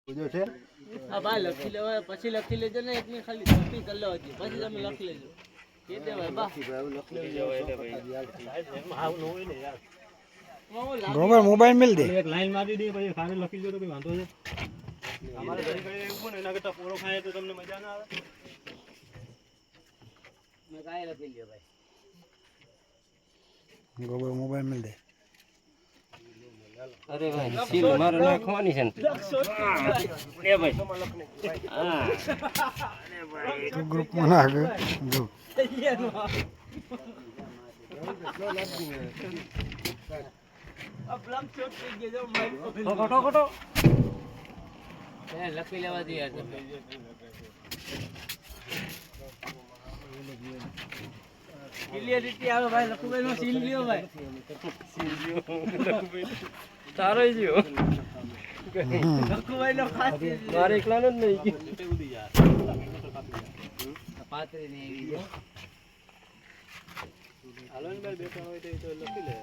પૂજો છે હા ભાઈ લખી લેવાય પછી લખી લેજો ને એકની ખાલી કોપી કરી લેવા દે પછી તમે લખી લેજો કે દેવાય બા ગોબર મોબાઈલ મિલ દે એક લાઈન મારી દે પછી ખાલી લખી દો તો કોઈ વાંધો છે અમારે ઘરે ઘરે એવું ને એના કરતા પોરો ખાય તો તમને મજા ના આવે મેં કાંઈ લખી લ્યો ભાઈ ગોબર મોબાઈલ મિલ દે અરે ભાઈ સીલ મારે નાખવાની છે ને લે ભાઈ હા તો ગ્રુપમાં નાખ જો લખી લેવા દે યાર તમે ક્લિયરિટી આવે ભાઈ લખુભાઈ નો સીલ લ્યો ભાઈ તારો જીઓ લખુભાઈ નો ખાસ મારે એકલાનો જ નહીં પાત્રી ને એવી હાલો ને ભાઈ બેઠા હોય તો લખી લે